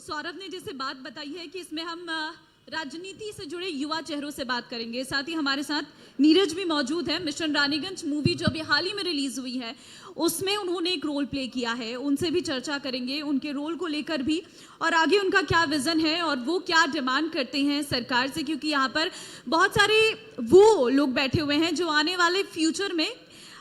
सौरभ ने जैसे बात बताई है कि इसमें हम राजनीति से जुड़े युवा चेहरों से बात करेंगे, साथ ही हमारे साथ नीरज भी मौजूद है। मिशन रानीगंज मूवी जो अभी हाल ही में रिलीज हुई है उसमें उन्होंने एक रोल प्ले किया है, उनसे भी चर्चा करेंगे, उनके रोल को लेकर भी और आगे उनका क्या विजन है और वो क्या डिमांड करते हैं सरकार से, क्योंकि यहाँ पर बहुत सारे वो लोग बैठे हुए हैं जो आने वाले फ्यूचर में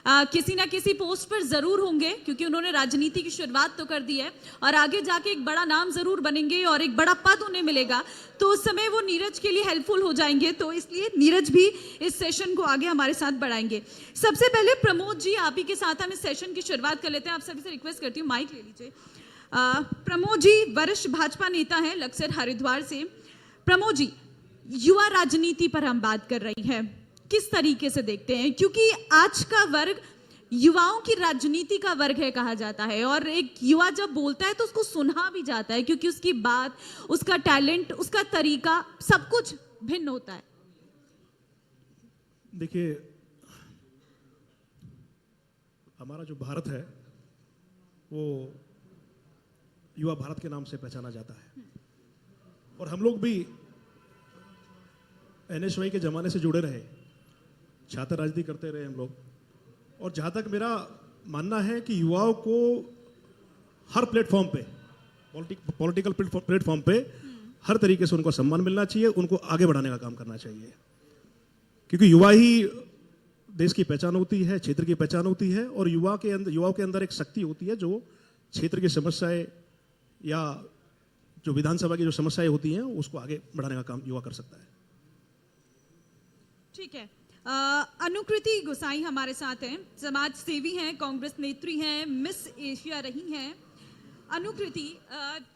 किसी ना किसी पोस्ट पर जरूर होंगे, क्योंकि उन्होंने राजनीति की शुरुआत तो कर दी है और आगे जाके एक बड़ा नाम जरूर बनेंगे और एक बड़ा पद उन्हें मिलेगा, तो उस समय वो नीरज के लिए हेल्पफुल हो जाएंगे। तो इसलिए नीरज भी इस सेशन को आगे हमारे साथ बढ़ाएंगे। सबसे पहले प्रमोद जी, आप ही के साथ हम इस सेशन की शुरुआत कर लेते हैं। आप सभी से रिक्वेस्ट करती हूँ माइक ले लीजिए। प्रमोद जी वरिष्ठ भाजपा नेता हैं लक्सर हरिद्वार से। प्रमोद जी, युवा राजनीति पर हम बात कर रही हैं, किस तरीके से देखते हैं, क्योंकि आज का वर्ग युवाओं की राजनीति का वर्ग है कहा जाता है और एक युवा जब बोलता है तो उसको सुना भी जाता है, क्योंकि उसकी बात, उसका टैलेंट, उसका तरीका सब कुछ भिन्न होता है। देखिए, हमारा जो भारत है वो युवा भारत के नाम से पहचाना जाता है और हम लोग भी NSY के जमाने से जुड़े रहे, छात्र राजनीति करते रहे हम लोग। और जहाँ तक मेरा मानना है कि युवाओं को हर प्लेटफॉर्म पे, पॉलिटिकल प्लेटफॉर्म पे हर तरीके से उनको सम्मान मिलना चाहिए, उनको आगे बढ़ाने का काम करना चाहिए, क्योंकि युवा ही देश की पहचान होती है, क्षेत्र की पहचान होती है और युवाओं के अंदर एक शक्ति होती है जो क्षेत्र की समस्याएं या जो विधानसभा की जो समस्याएं होती हैं उसको आगे बढ़ाने का काम युवा कर सकता है। ठीक है। अनुकृति गोसाई हमारे साथ हैं, समाज सेवी हैं, कांग्रेस नेत्री हैं, मिस एशिया रही हैं। अनुकृति,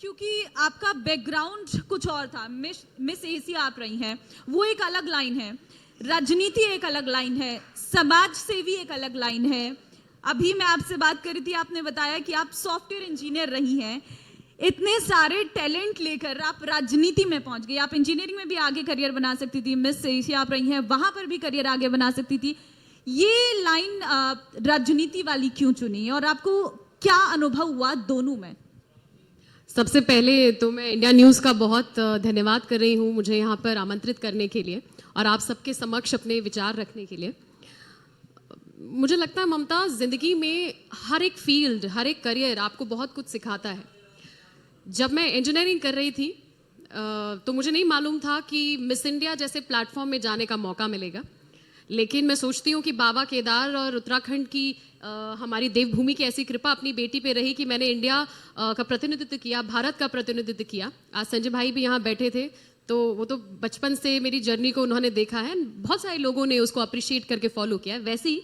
क्योंकि आपका बैकग्राउंड कुछ और था, मिस एशिया आप रही हैं, वो एक अलग लाइन है, राजनीति एक अलग लाइन है, समाज सेवी एक अलग लाइन है। अभी मैं आपसे बात कर रही थी, आपने बताया कि आप सॉफ्टवेयर इंजीनियर रही हैं। इतने सारे टैलेंट लेकर आप राजनीति में पहुंच गई। आप इंजीनियरिंग में भी आगे करियर बना सकती थी, मिस एशिया आप रही हैं, वहां पर भी करियर आगे बना सकती थी। ये लाइन राजनीति वाली क्यों चुनी और आपको क्या अनुभव हुआ दोनों में? सबसे पहले तो मैं इंडिया न्यूज़ का बहुत धन्यवाद कर रही हूँ मुझे यहाँ पर आमंत्रित करने के लिए और आप सबके समक्ष अपने विचार रखने के लिए। मुझे लगता है ममता, जिंदगी में हर एक फील्ड, हर एक करियर आपको बहुत कुछ सिखाता है। जब मैं इंजीनियरिंग कर रही थी तो मुझे नहीं मालूम था कि मिस इंडिया जैसे प्लेटफॉर्म में जाने का मौका मिलेगा, लेकिन मैं सोचती हूँ कि बाबा केदार और उत्तराखंड की हमारी देवभूमि की ऐसी कृपा अपनी बेटी पे रही कि मैंने इंडिया का प्रतिनिधित्व किया, भारत का प्रतिनिधित्व किया। आज संजय भाई भी यहाँ बैठे थे, तो वो तो बचपन से मेरी जर्नी को उन्होंने देखा है, बहुत सारे लोगों ने उसको अप्रिशिएट करके फॉलो किया है। वैसे ही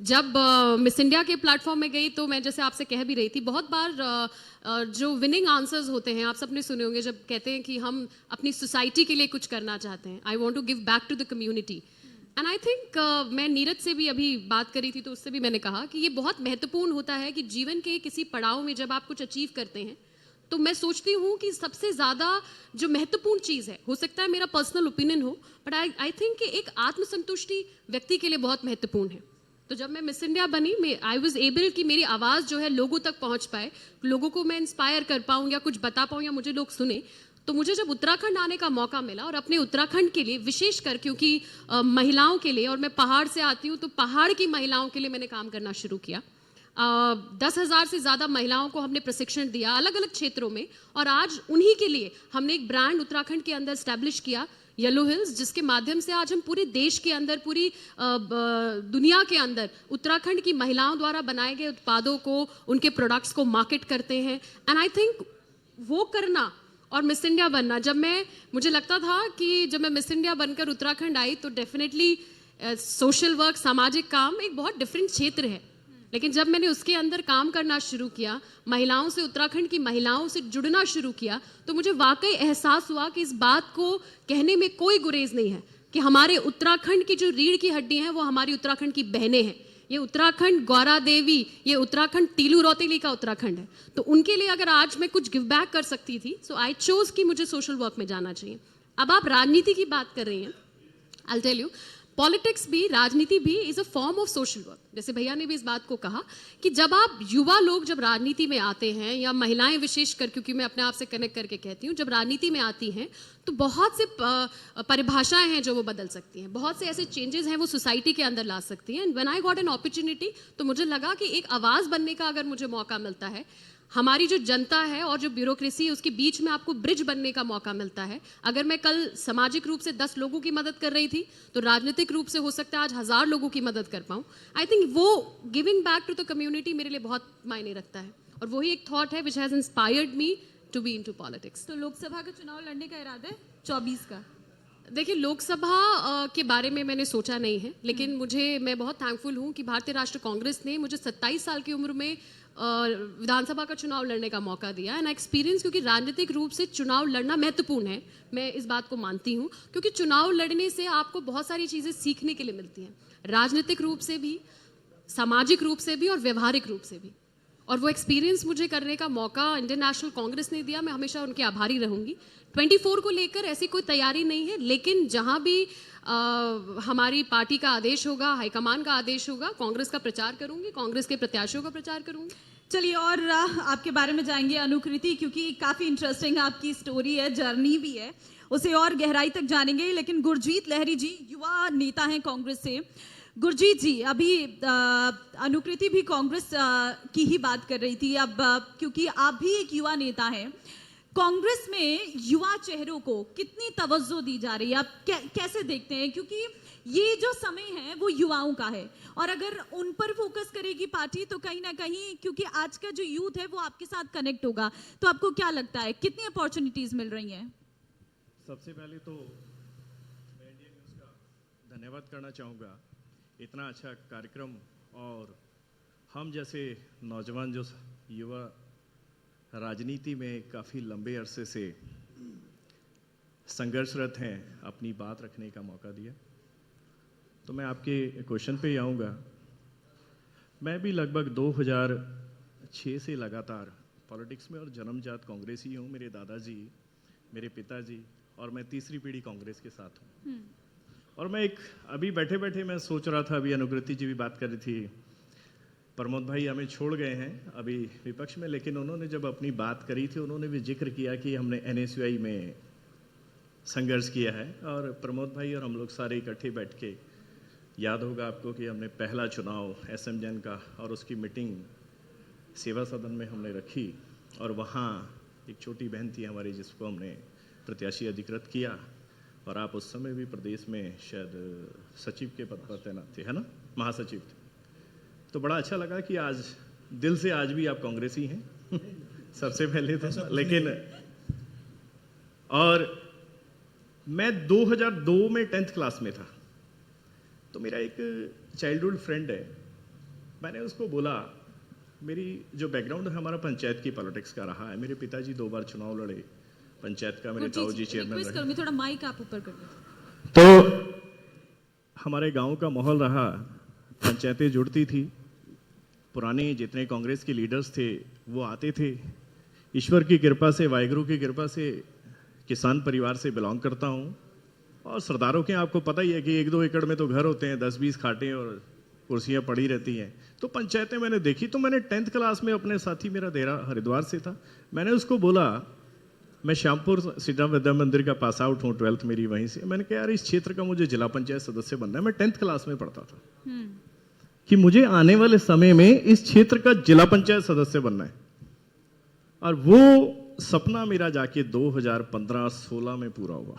जब मिस इंडिया के प्लेटफॉर्म में गई तो मैं जैसे आपसे कह भी रही थी, बहुत बार जो विनिंग आंसर्स होते हैं, आप सबने सुने होंगे जब कहते हैं कि हम अपनी सोसाइटी के लिए कुछ करना चाहते हैं, I want to give back to the community. And I think मैं नीरज से भी अभी बात करी थी तो उससे भी मैंने कहा कि ये बहुत महत्वपूर्ण होता है कि जीवन के किसी पड़ाव में जब आप कुछ अचीव करते हैं तो मैं सोचती हूँ कि सबसे ज़्यादा जो महत्वपूर्ण चीज़ है, हो सकता है मेरा पर्सनल ओपिनियन हो, बट आई थिंक कि एक आत्मसंतुष्टि व्यक्ति के लिए बहुत महत्वपूर्ण है। तो जब मैं मिस इंडिया बनी, आई वॉज एबल कि मेरी आवाज़ जो है लोगों तक पहुँच पाए, लोगों को मैं इंस्पायर कर पाऊँ या कुछ बता पाऊँ या मुझे लोग सुने। तो मुझे जब उत्तराखंड आने का मौका मिला और अपने उत्तराखंड के लिए विशेषकर, क्योंकि महिलाओं के लिए, और मैं पहाड़ से आती हूँ, तो पहाड़ की महिलाओं के लिए मैंने काम करना शुरू किया। 10,000 से ज़्यादा महिलाओं को हमने प्रशिक्षण दिया अलग अलग क्षेत्रों में और आज उन्हीं के लिए हमने एक ब्रांड उत्तराखंड के अंदर स्टैब्लिश किया, येलो हिल्स, जिसके माध्यम से आज हम पूरे देश के अंदर, पूरी दुनिया के अंदर उत्तराखंड की महिलाओं द्वारा बनाए गए उत्पादों को, उनके प्रोडक्ट्स को मार्केट करते हैं। एंड आई थिंक वो करना और मिस इंडिया बनना, मुझे लगता था कि जब मैं मिस इंडिया बनकर उत्तराखंड आई तो डेफिनेटली सोशल वर्क, सामाजिक काम एक बहुत डिफरेंट क्षेत्र है, लेकिन जब मैंने उसके अंदर काम करना शुरू किया, महिलाओं से, उत्तराखंड की महिलाओं से जुड़ना शुरू किया, तो मुझे वाकई एहसास हुआ कि इस बात को कहने में कोई गुरेज नहीं है कि हमारे उत्तराखंड की जो रीढ़ की हड्डी हैं वो हमारी उत्तराखंड की बहनें हैं। ये उत्तराखंड गौरा देवी, ये उत्तराखंड तीलू रौतेली का उत्तराखंड है, तो उनके लिए अगर आज मैं कुछ गिव बैक कर सकती थी, सो आई चोज कि मुझे सोशल वर्क में जाना चाहिए। अब आप राजनीति की बात कर रही हैं, आई टेल यू, पॉलिटिक्स भी, राजनीति भी is a form of social work. जैसे भैया ने भी इस बात को कहा कि जब आप युवा लोग जब राजनीति में आते हैं, या महिलाएं विशेषकर, क्योंकि मैं अपने आप से कनेक्ट करके कहती हूँ, जब राजनीति में आती हैं तो बहुत से परिभाषाएं हैं जो वो बदल सकती हैं, बहुत से ऐसे चेंजेस हैं वो सोसाइटी के अंदर ला सकती हैं। And when I got an opportunity, तो मुझे लगा कि एक आवाज़ बनने का अगर मुझे मौका मिलता है, हमारी जो जनता है और जो ब्यूरोक्रेसी है उसके बीच में आपको ब्रिज बनने का मौका मिलता है। अगर मैं कल सामाजिक रूप से 10 लोगों की मदद कर रही थी, तो राजनीतिक रूप से हो सकता है आज 1000 लोगों की मदद कर पाऊँ। आई थिंक वो giving back to the community मेरे लिए बहुत मायने रखता है, और वही एक थॉट है which has inspired me to be into politics. तो लोकसभा का चुनाव लड़ने का इरादा है 24 का? देखिए, लोकसभा के बारे में मैंने सोचा नहीं है, लेकिन मैं बहुत थैंकफुल हूँ कि भारतीय राष्ट्रीय कांग्रेस ने मुझे 27 साल की उम्र में विधानसभा का चुनाव लड़ने का मौका दिया। एंड एक्सपीरियंस, क्योंकि राजनीतिक रूप से चुनाव लड़ना महत्वपूर्ण है, मैं इस बात को मानती हूँ, क्योंकि चुनाव लड़ने से आपको बहुत सारी चीज़ें सीखने के लिए मिलती हैं, राजनीतिक रूप से भी, सामाजिक रूप से भी और व्यवहारिक रूप से भी। और वो एक्सपीरियंस मुझे करने का मौका इंडियन नेशनल कांग्रेस ने दिया, मैं हमेशा उनके आभारी रहूंगी। 24 को लेकर ऐसी कोई तैयारी नहीं है, लेकिन जहां भी हमारी पार्टी का आदेश होगा, हाईकमान का आदेश होगा, कांग्रेस का प्रचार करूंगी, कांग्रेस के प्रत्याशियों का प्रचार करूंगी। चलिए, और आपके बारे में जाएंगे अनुकृति, क्योंकि काफ़ी इंटरेस्टिंग आपकी स्टोरी है, जर्नी भी है, उसे और गहराई तक जानेंगे। लेकिन गुरजीत लहरी जी युवा नेता हैं कांग्रेस से। गुरजीत जी, अभी अनुकृति भी कांग्रेस की ही बात कर रही थी। अब क्योंकि आप भी एक युवा नेता हैं, कांग्रेस में युवा चेहरों को कितनी तवज्जो दी जा रही है, आप कैसे देखते हैं? क्योंकि ये जो समय है वो युवाओं का है, और अगर उन पर फोकस करेगी पार्टी तो कहीं ना कहीं, क्योंकि आज का जो यूथ है वो आपके साथ कनेक्ट होगा, तो आपको क्या लगता है कितनी अपॉर्चुनिटीज मिल रही हैं? सबसे पहले तो मैं इंडियन न्यूज़ का धन्यवाद करना चाहूँगा, इतना अच्छा कार्यक्रम, और हम जैसे नौजवान जो युवा राजनीति में काफ़ी लंबे अरसे से संघर्षरत हैं, अपनी बात रखने का मौका दिया। तो मैं आपके क्वेश्चन पे ही आऊँगा। मैं भी लगभग 2006 से लगातार पॉलिटिक्स में और जन्मजात कांग्रेसी हूँ। मेरे दादाजी, मेरे पिताजी और मैं तीसरी पीढ़ी कांग्रेस के साथ हूँ। और मैं अभी बैठे बैठे मैं सोच रहा था, अभी अनुकृति जी भी बात कर रही थी, प्रमोद भाई हमें छोड़ गए हैं अभी विपक्ष में, लेकिन उन्होंने जब अपनी बात करी थी उन्होंने भी जिक्र किया कि हमने NSUI में संघर्ष किया है। और प्रमोद भाई और हम लोग सारे इकट्ठे बैठ के, याद होगा आपको कि हमने पहला चुनाव SMJN का, और उसकी मीटिंग सेवा सदन में हमने रखी, और वहाँ एक छोटी बहन थी हमारी जिसको हमने प्रत्याशी अधिकृत किया, और आप उस समय भी प्रदेश में शायद सचिव के पद पर तैनात थे, है ना, महासचिव थे। तो बड़ा अच्छा लगा कि आज दिल से आज भी आप कांग्रेसी हैं सबसे पहले तो, लेकिन और मैं 2002 में 10th क्लास में था, तो मेरा एक चाइल्डहुड फ्रेंड है, मैंने उसको बोला, मेरी जो बैकग्राउंड है हमारा पंचायत की पॉलिटिक्स का रहा है, मेरे पिताजी 2 बार चुनाव लड़े पंचायत का, मेरे ताऊ जी चेयरमैन रहे। थोड़ा माइक आप ऊपर कर दो। तो हमारे गांव का माहौल रहा, पंचायतें जुड़ती थी, पुराने जितने कांग्रेस के लीडर्स थे वो आते थे। ईश्वर की कृपा से, वाहिगुरु की कृपा से किसान परिवार से बिलोंग करता हूँ, और सरदारों के आपको पता ही है कि 1-2 एकड़ में तो घर होते हैं, 10-20 खाटें और कुर्सियाँ पड़ी रहती हैं। तो पंचायतें मैंने देखी, तो मैंने 10th क्लास में अपने साथी, मेरा डेरा हरिद्वार से था, मैंने उसको बोला, मैं श्यामपुर श्रीराम विद्या मंदिर का पास आउट हूँ, 12th मेरी वहीं से। मैंने कहा यार इस क्षेत्र का मुझे जिला पंचायत सदस्य बनना है, मैं 10th क्लास में पढ़ता था, कि मुझे आने वाले समय में इस क्षेत्र का जिला पंचायत सदस्य बनना है। और वो सपना मेरा जाके 2015-16 में पूरा हुआ।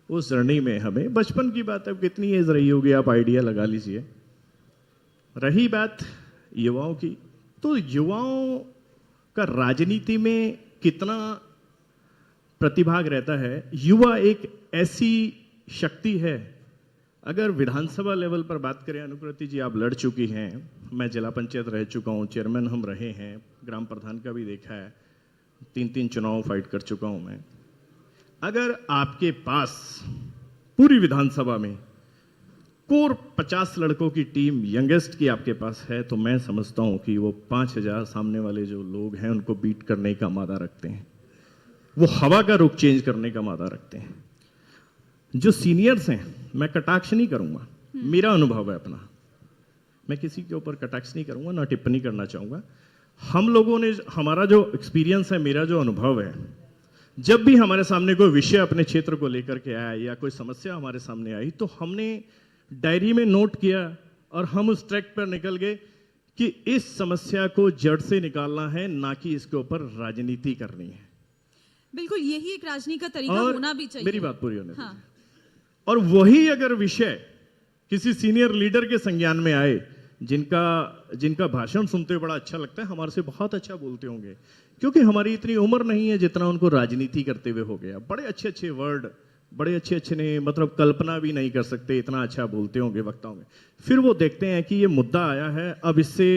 उस जर्नी में हमें, बचपन की बात, अब कितनी एज रही होगी आप आइडिया लगा लीजिए। रही बात युवाओं की, तो युवाओं का राजनीति में कितना प्रतिभाग रहता है। युवा एक ऐसी शक्ति है, अगर विधानसभा लेवल पर बात करें, अनुकृति जी आप लड़ चुकी हैं, मैं जिला पंचायत रह चुका हूँ, चेयरमैन हम रहे हैं, ग्राम प्रधान का भी देखा है, 3-3 चुनाव फाइट कर चुका हूँ मैं। अगर आपके पास पूरी विधानसभा में कोर 50 लड़कों की टीम यंगेस्ट की आपके पास है, तो मैं समझता हूँ कि वो 5000 सामने वाले जो लोग हैं उनको बीट करने का मादा रखते हैं, वो हवा का रुख चेंज करने का मादा रखते हैं। जो सीनियर्स हैं, मैं कटाक्ष नहीं करूंगा, मेरा अनुभव है अपना, मैं किसी के ऊपर कटाक्ष नहीं करूंगा, ना टिप्पणी करना चाहूंगा। हम लोगों ने, हमारा जो एक्सपीरियंस है, मेरा जो अनुभव है, जब भी हमारे सामने कोई विषय अपने क्षेत्र को लेकर के आया या कोई समस्या हमारे सामने आई, तो हमने डायरी में नोट किया और हम उस ट्रैक पर निकल गए कि इस समस्या को जड़ से निकालना है, ना कि इसके ऊपर राजनीति करनी है। बिल्कुल, यही एक राजनीति का तरीका और होना भी चाहिए। मेरी बात पूरी होने हाँ। दीजिए। और वही अगर विषय किसी सीनियर लीडर के संज्ञान में आए, जिनका भाषण सुनते हुए बड़ा अच्छा लगता है, हमारे से बहुत अच्छा बोलते होंगे, क्योंकि हमारी इतनी उम्र नहीं है जितना उनको राजनीति करते हुए हो गया। बड़े अच्छे अच्छे वर्ड, बड़े अच्छे अच्छे ने, मतलब कल्पना भी नहीं कर सकते, इतना अच्छा बोलते होंगे वक्ताओं में। फिर वो देखते हैं कि ये मुद्दा आया है, अब इससे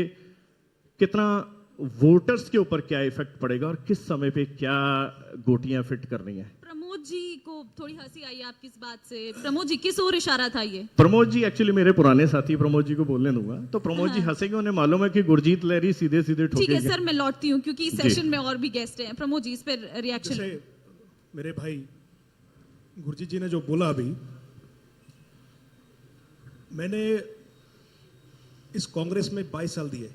कितना वोटर्स के ऊपर क्या इफेक्ट पड़ेगा और किस समय पे क्या गोटियां फिट करनी है। प्रमोद जी को थोड़ी हंसी आई आपकी इस बात से। प्रमोद जी, किस ओर इशारा था ये? प्रमोद जी एक्चुअली मेरे पुराने साथी, प्रमोद जी को बोलने दूंगा, तो प्रमोद जी हंसेंगे, उन्हें मालूम है कि गुरजीत लहरी सीधे सीधे ठीक है ठोकेंगे। सर, मैं लौटती हूँ क्योंकि इस सेशन में और भी गेस्ट हैं। प्रमोद जी, इस पर रिएक्शन। जैसे मेरे भाई गुरजीत जी ने जो बोला अभी, मैंने इस कांग्रेस में 22 साल दिए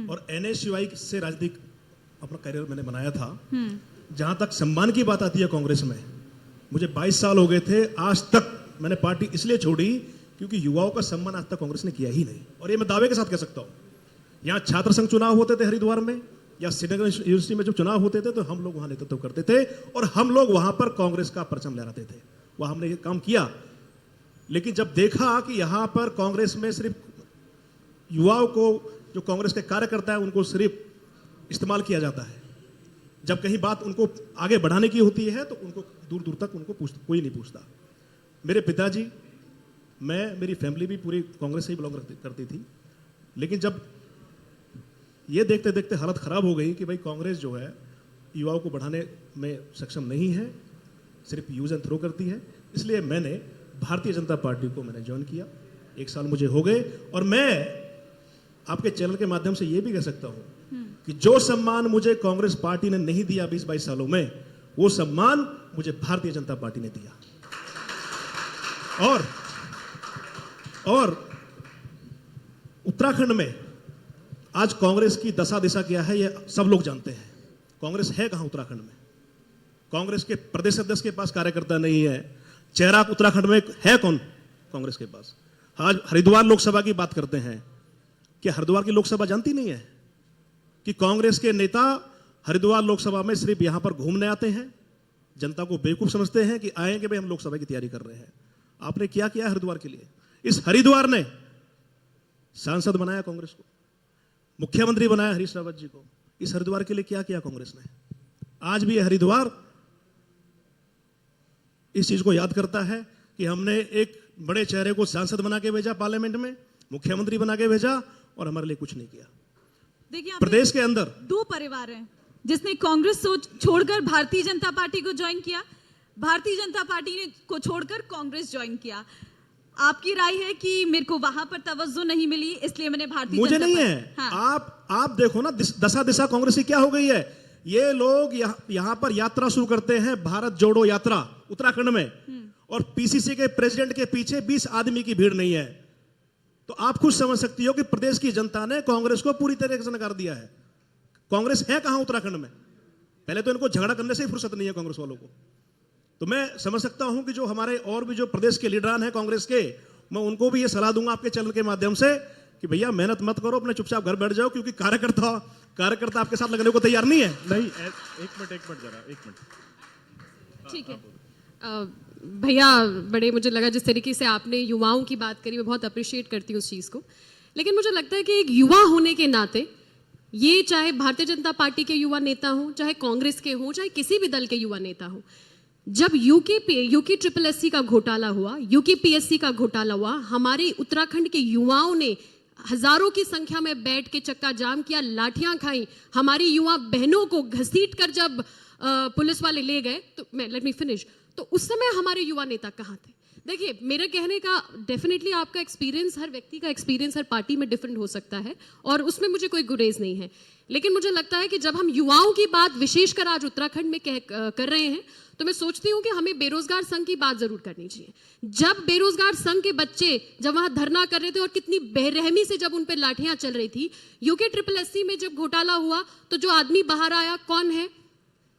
और एनएसयूआई से राजनीतिक अपना करियर मैंने बनाया था। जहां तक सम्मान की बात आती है कांग्रेस में, मुझे 22 साल हो गए थे, आज तक मैंने पार्टी इसलिए छोड़ी क्योंकि युवाओं का सम्मान आज तक कांग्रेस ने किया ही नहीं। और ये मैं दावे के साथ कह सकता हूं। यहाँ छात्र संघ चुनाव होते थे हरिद्वार में या श्रीनगर यूनिवर्सिटी में जब चुनाव होते थे, तो हम लोग वहां नेतृत्व करते थे और हम लोग वहां पर कांग्रेस का परचम लहराते थे। वहां हमने ये काम किया। लेकिन जब देखा कि यहां पर कांग्रेस में सिर्फ युवाओं को, जो कांग्रेस के कार्यकर्ता है, उनको सिर्फ इस्तेमाल किया जाता है, जब कहीं बात उनको आगे बढ़ाने की होती है तो उनको दूर दूर तक उनको कोई नहीं पूछता। मेरे पिताजी, मैं, मेरी फैमिली भी पूरी कांग्रेस से ही बिलोंग करती थी। लेकिन जब ये देखते देखते हालत खराब हो गई कि भाई कांग्रेस जो है युवाओं को बढ़ाने में सक्षम नहीं है, सिर्फ यूज एंड थ्रो करती है, इसलिए मैंने भारतीय जनता पार्टी को मैंने ज्वाइन किया। 1 साल मुझे हो गए और मैं आपके चैनल के माध्यम से ये भी कह सकता हूं कि जो सम्मान मुझे कांग्रेस पार्टी ने नहीं दिया 20-22 सालों में, वो सम्मान मुझे भारतीय जनता पार्टी ने दिया। और उत्तराखंड में आज कांग्रेस की दशा दिशा क्या है, ये सब लोग जानते हैं। कांग्रेस है कहां उत्तराखंड में? कांग्रेस के प्रदेश अध्यक्ष के पास कार्यकर्ता नहीं है। चेहरा उत्तराखंड में है कौन कांग्रेस के पास? आज हरिद्वार लोकसभा की बात करते हैं, क्या हरिद्वार की लोकसभा जानती नहीं है कि कांग्रेस के नेता हरिद्वार लोकसभा में सिर्फ यहां पर घूमने आते हैं, जनता को बेवकूफ समझते हैं कि आएंगे भाई हम लोकसभा की तैयारी कर रहे हैं। आपने क्या किया हरिद्वार के लिए? इस हरिद्वार ने सांसद बनाया कांग्रेस को, मुख्यमंत्री बनाया हरीश रावत जी को। इस हरिद्वार के लिए क्या किया कांग्रेस ने? आज भी हरिद्वार इस चीज को याद करता है कि हमने एक बड़े चेहरे को सांसद बना के भेजा, पार्लियामेंट में मुख्यमंत्री बना के भेजा, और हमारे लिए कुछ नहीं किया। देखिए, प्रदेश के अंदर 2 परिवार हैं जिसने कांग्रेस छोड़कर भारतीय जनता पार्टी को ज्वाइन किया, भारतीय जनता पार्टी ने को छोड़कर कांग्रेस ज्वाइन किया। आपकी राय है कि मेरे को वहां पर तवज्जो नहीं मिली, इसलिए मैंने भारतीय मुझे जनता नहीं पार्टी- है। हाँ। आप देखो ना, दशा दिशा कांग्रेस की क्या हो गई है। ये लोग यहां पर यात्रा शुरू करते हैं, भारत जोड़ो यात्रा उत्तराखंड में, और पीसीसी के प्रेसिडेंट के पीछे 20 आदमी की भीड़ नहीं है। तो आप खुद समझ सकती हो कि प्रदेश की जनता ने कांग्रेस को पूरी तरीके से नकार दिया है। कांग्रेस है कहां उत्तराखंड में? पहले तो इनको झगड़ा करने से ही फुर्सत नहीं है कांग्रेस वालों को। तो मैं समझ सकता हूं कि जो हमारे और भी जो प्रदेश के लीडरान हैं कांग्रेस के, मैं उनको भी ये सलाह दूंगा आपके चैनल के माध्यम से कि भैया मेहनत मत करो, अपने चुपचाप घर बैठ जाओ, क्योंकि कार्यकर्ता आपके साथ लगने को तैयार नहीं है। नहीं, एक मिनट जरा, एक मिनट। ठीक है। भैया, बड़े मुझे लगा जिस तरीके से आपने युवाओं की बात करी, मैं बहुत अप्रिशिएट करती हूँ उस चीज़ को। लेकिन मुझे लगता है कि एक युवा होने के नाते, ये चाहे भारतीय जनता पार्टी के युवा नेता हों, चाहे कांग्रेस के हों, चाहे किसी भी दल के युवा नेता हों, जब यूके SSSC का घोटाला हुआ, यूके PSC का घोटाला हुआ, हमारे उत्तराखंड के युवाओं ने हजारों की संख्या में बैठ के चक्का जाम किया, लाठियां खाई, हमारी युवा बहनों को घसीट कर जब पुलिस वाले ले गए, तो लेट मी फिनिश, तो उस समय हमारे युवा नेता कहाँ थे? देखिए, मेरे कहने का डेफिनेटली आपका एक्सपीरियंस, हर व्यक्ति का एक्सपीरियंस हर पार्टी में डिफरेंट हो सकता है और उसमें मुझे कोई गुरेज नहीं है। लेकिन मुझे लगता है कि जब हम युवाओं की बात विशेषकर आज उत्तराखंड में कर रहे हैं, तो मैं सोचती हूँ कि हमें बेरोजगार संघ की बात जरूर करनी चाहिए। जब बेरोजगार संघ के बच्चे जब वहां धरना कर रहे थे और कितनी बेरहमी से जब उन पर लाठियां चल रही थी, यूके SSC में जब घोटाला हुआ तो जो आदमी बाहर आया कौन है?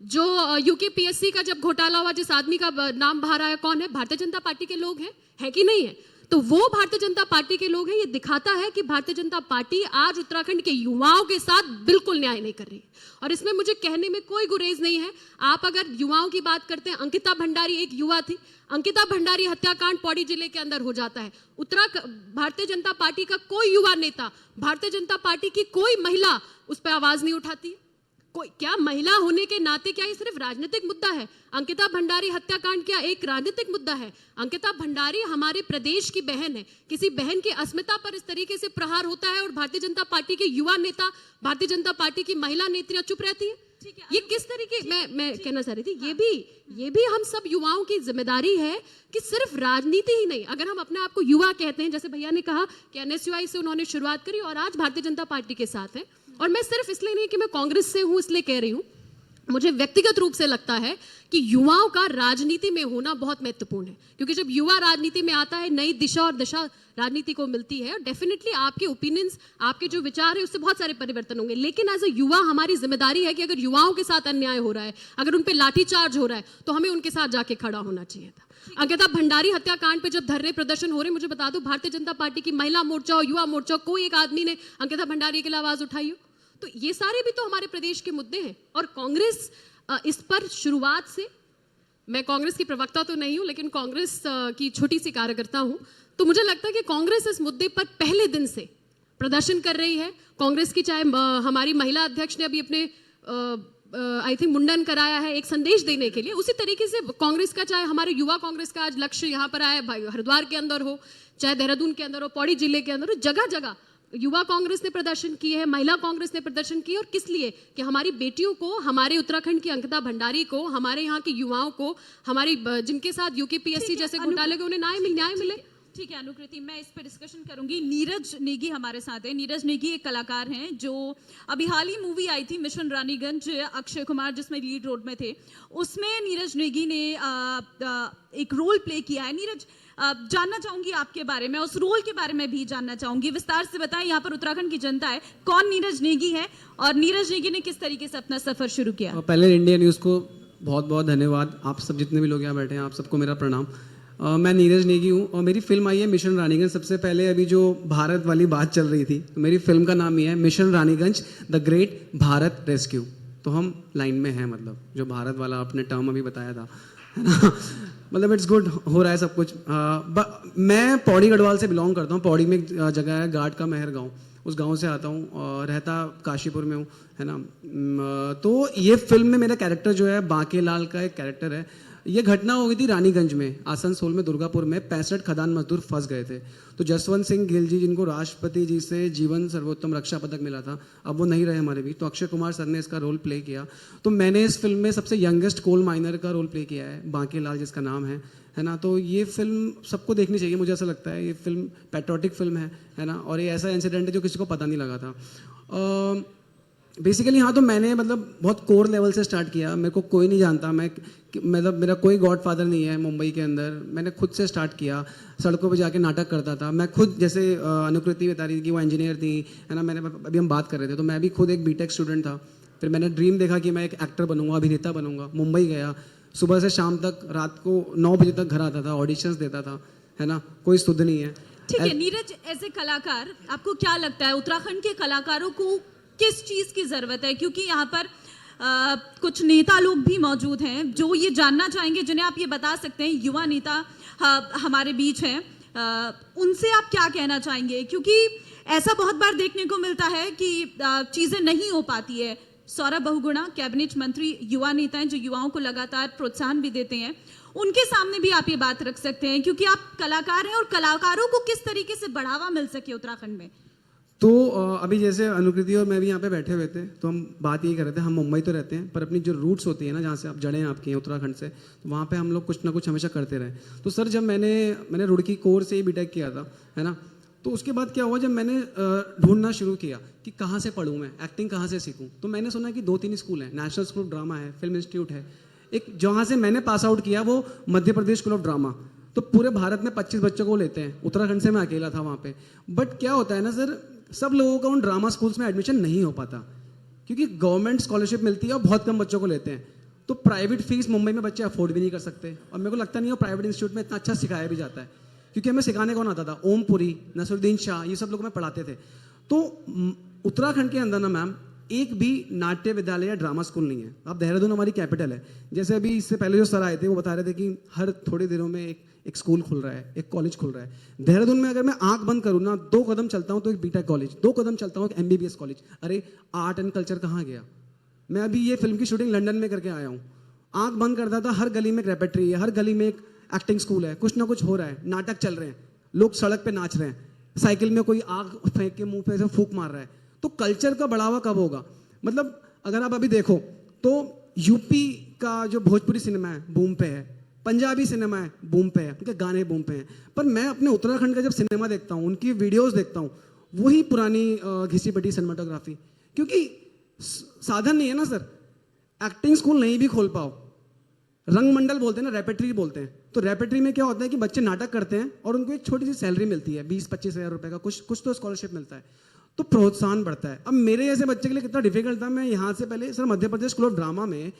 जो यूके PSC का जब घोटाला हुआ, जिस आदमी का नाम बाहर आया कौन है? भारतीय जनता पार्टी के लोग हैं, है कि नहीं है? तो वो भारतीय जनता पार्टी के लोग हैं। ये दिखाता है कि भारतीय जनता पार्टी आज उत्तराखंड के युवाओं के साथ बिल्कुल न्याय नहीं कर रही, और इसमें मुझे कहने में कोई गुरेज नहीं है। आप अगर युवाओं की बात करते हैं, अंकिता भंडारी एक युवा थी, अंकिता भंडारी हत्याकांड पौड़ी जिले के अंदर हो जाता है। भारतीय जनता पार्टी का कोई युवा नेता, भारतीय जनता पार्टी की कोई महिला उस पर आवाज नहीं उठाती है। कोई, क्या महिला होने के नाते क्या ये सिर्फ राजनीतिक मुद्दा है? अंकिता भंडारी हत्याकांड क्या एक राजनीतिक मुद्दा है? अंकिता भंडारी हमारे प्रदेश की बहन है। किसी बहन की अस्मिता पर इस तरीके से प्रहार होता है और भारतीय जनता पार्टी के युवा नेता, भारतीय जनता पार्टी की महिला नेत्रियां चुप रहती है? ये किस तरीके, मैं कहना चाह रही थी, ये भी हम सब युवाओं की जिम्मेदारी है कि सिर्फ राजनीति ही नहीं, अगर हम अपने आप को युवा कहते हैं, जैसे भैया ने कहा कि NSUI से उन्होंने शुरुआत करी और आज भारतीय जनता पार्टी के साथ है, और मैं सिर्फ इसलिए नहीं कि मैं कांग्रेस से हूं इसलिए कह रही हूं, मुझे व्यक्तिगत रूप से लगता है कि युवाओं का राजनीति में होना बहुत महत्वपूर्ण है, क्योंकि जब युवा राजनीति में आता है, नई दिशा और दिशा राजनीति को मिलती है, और डेफिनेटली आपके ओपिनियंस, आपके जो विचार है, उससे बहुत सारे परिवर्तन होंगे। लेकिन एज अ युवा हमारी जिम्मेदारी है कि अगर युवाओं के साथ अन्याय हो रहा है, अगर उन पर लाठीचार्ज हो रहा है, तो हमें उनके साथ जाके खड़ा होना चाहिए था। अंकिता भंडारी हत्याकांड पे जब धरने प्रदर्शन हो रहे, मुझे बता दो, भारतीय जनता पार्टी की महिला मोर्चा और युवा मोर्चा, कोई एक आदमी ने अंकिता भंडारी के लिए आवाज उठाई हो? तो ये सारे भी तो हमारे प्रदेश के मुद्दे हैं, और कांग्रेस इस पर शुरुआत से, मैं कांग्रेस की प्रवक्ता तो नहीं हूं, लेकिन कांग्रेस की छोटी सी कार्यकर्ता हूं, तो मुझे लगता है कि कांग्रेस इस मुद्दे पर पहले दिन से प्रदर्शन कर रही है। कांग्रेस की, चाहे हमारी महिला अध्यक्ष ने अभी अपने आई थिंक मुंडन कराया है एक संदेश देने के लिए, उसी तरीके से कांग्रेस का, चाहे हमारे युवा कांग्रेस का आज लक्ष्य यहाँ पर आया, हरिद्वार के अंदर हो, चाहे देहरादून के अंदर हो, पौड़ी जिले के अंदर हो, जगह जगह युवा कांग्रेस ने प्रदर्शन किए हैं, महिला कांग्रेस ने प्रदर्शन किए, और किस लिए? कि हमारी बेटियों को, हमारे उत्तराखंड की अंकिता भंडारी को, हमारे यहाँ के युवाओं को, हमारी जिनके साथ यूके PSC जैसे घोटाले के, उन्हें न्याय मिले। ठीक है अनुकृति, मैं इस पर डिस्कशन करूंगी। नीरज नेगी हमारे साथ है। नीरज नेगी एक कलाकार हैं जो अभी हाल ही मूवी आई थी मिशन रानीगंज, अक्षय कुमार जिसमें लीड रोल में थे, उसमें नीरज नेगी ने एक रोल प्ले किया है। नीरज, जानना चाहूंगी आपके बारे में, उस रोल के बारे में भी जानना चाहूंगी, विस्तार से बताएं। यहाँ पर उत्तराखंड की जनता है, कौन नीरज नेगी है और नीरज नेगी ने किस तरीके से अपना सफर शुरू किया? पहले इंडिया न्यूज़ को बहुत बहुत धन्यवाद। आप सब जितने भी लोग यहाँ बैठे हैं, आप सबको मेरा प्रणाम। मैं नीरज नेगी हूँ और मेरी फिल्म आई है मिशन रानीगंज। सबसे पहले अभी जो भारत वाली बात चल रही थी, तो मेरी फिल्म का नाम ये है mission Raniganj the great Bharat rescue. तो हम लाइन में हैं, मतलब जो भारत वाला आपने टर्म अभी बताया था, है ना। मतलब इट्स गुड, हो रहा है सब कुछ। मैं पौड़ी गढ़वाल से बिलोंग करता हूँ। पौड़ी में एक जगह है घाट का महर गाँव, उस गांव से आता हूँ और रहता काशीपुर में हूँ, है ना। तो ये फिल्म में मेरा कैरेक्टर जो है बांके लाल का एक कैरेक्टर है। ये घटना हो गई थी रानीगंज में, आसनसोल में, दुर्गापुर में। 65 खदान मजदूर फंस गए थे। तो जसवंत सिंह गिल जी, जिनको राष्ट्रपति जी से जीवन सर्वोत्तम रक्षा पदक मिला था, अब वो नहीं रहे हमारे बीच, तो अक्षय कुमार सर ने इसका रोल प्ले किया। तो मैंने इस फिल्म में सबसे यंगेस्ट कोल माइनर का रोल प्ले किया है, बांके लाल जिसका नाम है ना। तो ये फिल्म सबको देखनी चाहिए, मुझे ऐसा लगता है। ये फिल्म पैट्रियोटिक फिल्म है ना, और ये ऐसा इंसिडेंट है जो किसी को पता नहीं लगा था। बेसिकली हाँ, तो मैंने मतलब बहुत कोर लेवल से स्टार्ट किया। मेरे को कोई नहीं जानता, मतलब मेरा कोई गॉडफादर नहीं है मुंबई के अंदर। मैंने खुद से स्टार्ट किया, सड़कों पे जाके नाटक करता था मैं खुद। जैसे अनुकृति बता रही थी कि वो इंजीनियर थी, है ना। मैंने अभी हम बात कर रहे थे, तो मैं भी खुद एक बीटेक स्टूडेंट था। फिर मैंने ड्रीम देखा कि मैं एक एक्टर बनूंगा, अभिनेता बनूंगा। मुंबई गया, सुबह से शाम तक, रात को 9 बजे तक घर आता था, ऑडिशंस देता था, है ना। कोई सुध नहीं है। ठीक है नीरज, एज ए कलाकार आपको क्या लगता है उत्तराखंड के कलाकारों को किस चीज की जरूरत है? क्योंकि यहाँ पर कुछ नेता लोग भी मौजूद हैं जो ये जानना चाहेंगे, जिन्हें आप ये बता सकते हैं, युवा नेता हमारे बीच हैं, उनसे आप क्या कहना चाहेंगे? क्योंकि ऐसा बहुत बार देखने को मिलता है कि चीजें नहीं हो पाती है। सौरभ बहुगुणा कैबिनेट मंत्री, युवा नेता हैं जो युवाओं को लगातार प्रोत्साहन भी देते हैं, उनके सामने भी आप ये बात रख सकते हैं, क्योंकि आप कलाकार हैं और कलाकारों को किस तरीके से बढ़ावा मिल सके उत्तराखंड में। तो अभी जैसे अनुकृति और मैं भी यहाँ पे बैठे हुए थे, तो हम बात यही कर रहे थे, हम मुंबई तो रहते हैं पर अपनी जो रूट्स होती है ना, जहाँ से आप जड़ें आपकी हैं उत्तराखंड से, तो वहाँ पे हम लोग कुछ ना कुछ हमेशा करते रहे। तो सर जब मैंने रुड़की कोर से ही बीटेक किया था, है ना, तो उसके बाद क्या हुआ, जब मैंने ढूंढना शुरू किया कि कहाँ से पढ़ूँ मैं, एक्टिंग कहाँ से सीखूँ, तो मैंने सुना कि 2-3 स्कूल हैं, नेशनल स्कूल ऑफ ड्रामा है, फिल्म इंस्टीट्यूट है, एक जहाँ से मैंने पास आउट किया वो Madhya Pradesh school of drama. तो पूरे भारत में 25 बच्चों को लेते हैं, उत्तराखंड से मैं अकेला था वहाँ पे। बट क्या होता है ना सर, सब लोगों का उन ड्रामा स्कूल्स में एडमिशन नहीं हो पाता, क्योंकि गवर्नमेंट स्कॉलरशिप मिलती है और बहुत कम बच्चों को लेते हैं। तो प्राइवेट फीस मुंबई में बच्चे अफोर्ड भी नहीं कर सकते, और मेरे को लगता नहीं है प्राइवेट इंस्टीट्यूट में इतना अच्छा सिखाया भी जाता है, क्योंकि हमें सिखाने कौन आता था, ओम पुरी, नसरुद्दीन शाह, ये सब लोग हमें पढ़ाते थे। तो उत्तराखंड के अंदर ना मैम एक भी नाट्य विद्यालय या ड्रामा स्कूल नहीं है। अब देहरादून हमारी कैपिटल है, जैसे अभी इससे पहले जो सर आए थे वो बता रहे थे कि हर थोड़ी देरों में एक स्कूल खुल रहा है, एक कॉलेज खुल रहा है। देहरादून में अगर मैं आंख बंद करूँ ना, 2 कदम चलता हूँ तो एक बीटेक कॉलेज, 2 कदम चलता हूँ एक MBBS कॉलेज। अरे आर्ट एंड कल्चर कहाँ गया? मैं अभी ये फिल्म की शूटिंग लंदन में करके आया हूँ, आंख बंद करता था, हर गली में एक रेपेट्री है, हर गली में एक एक्टिंग स्कूल है, कुछ ना कुछ हो रहा है, नाटक चल रहे हैं, लोग सड़क पे नाच रहे हैं, साइकिल में कोई आग फेंक के मुंह पे से फूंक मार रहा है। तो कल्चर का बढ़ावा कब होगा? मतलब अगर आप अभी देखो तो यूपी का जो भोजपुरी सिनेमा है बूम पे है, पंजाबी सिनेमा है बूम पे है, उनके गाने बूम पे हैं, पर मैं अपने उत्तराखंड का जब सिनेमा देखता हूँ, उनकी वीडियोस देखता हूँ, वही पुरानी घिसी पिटी सिनेमाटोग्राफी, क्योंकि साधन नहीं है ना सर। एक्टिंग स्कूल नहीं भी खोल पाओ, रंग मंडल बोलते हैं ना, रेपेट्री बोलते हैं, तो रेपेट्री में क्या होता है कि बच्चे नाटक करते हैं और उनको एक छोटी सी सैलरी मिलती है, 20-25 हज़ार रुपए का, कुछ तो स्कॉलरशिप मिलता है, तो प्रोत्साहन बढ़ता है। अब मेरे जैसे बच्चे के लिए कितना डिफिकल्ट था, मैं यहाँ से पहले sir Madhya Pradesh school of drama में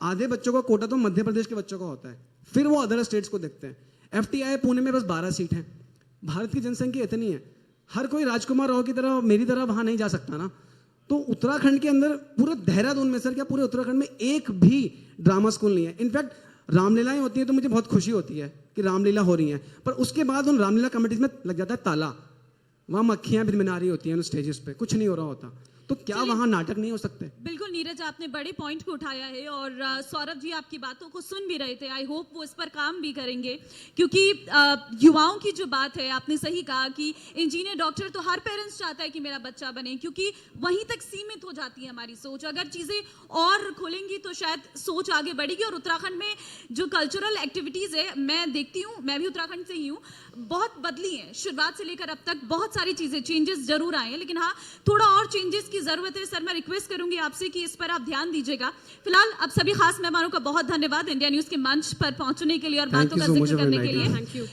आधे बच्चों का कोटा तो मध्य प्रदेश के बच्चों का होता है, फिर वो अदर स्टेट्स को देखते हैं। FTI पुणे में बस 12 सीट हैं, भारत की जनसंख्या इतनी है, हर कोई राजकुमार राव की तरह मेरी तरह वहाँ नहीं जा सकता ना। तो उत्तराखंड के अंदर, पूरे देहरादून में सर, क्या पूरे उत्तराखंड में एक भी ड्रामा स्कूल नहीं है। इनफैक्ट रामलीलाएं होती हैं तो मुझे बहुत खुशी होती है कि रामलीला हो रही है, पर उसके बाद उन रामलीला कमेटीज में लग जाता है ताला, वहाँ मक्खियाँ भिनभिना रही होती हैं उन स्टेजेस पे, कुछ नहीं हो रहा होता। तो क्या वहाँ नाटक नहीं हो सकते? बिल्कुल नीरज, आपने बड़े पॉइंट को उठाया है और सौरभ जी आपकी बातों को सुन भी रहे थे। आई होप वो इस पर काम भी करेंगे, क्योंकि युवाओं की जो बात है, आपने सही कहा कि इंजीनियर, डॉक्टर तो हर पेरेंट्स चाहता है कि मेरा बच्चा बने, क्योंकि वहीं तक सीमित हो जाती है हमारी सोच। अगर चीज़ें और खुलेंगी तो शायद सोच आगे बढ़ेगी। और उत्तराखंड में जो कल्चरल एक्टिविटीज़ है, मैं देखती हूँ, मैं भी उत्तराखंड से ही हूँ, बहुत बदली है शुरुआत से लेकर अब तक। बहुत सारी चीज़ें, चेंजेस जरूर आए हैं, लेकिन हाँ थोड़ा और चेंजेस की जरूरत है। सर मैं रिक्वेस्ट करूंगी आपसे कि इस पर आप ध्यान दीजिएगा। फिलहाल अब सभी खास मेहमानों का बहुत धन्यवाद इंडिया न्यूज़ के मंच पर पहुंचने के लिए और बातों का जिक्र करने के लिए। Thank you.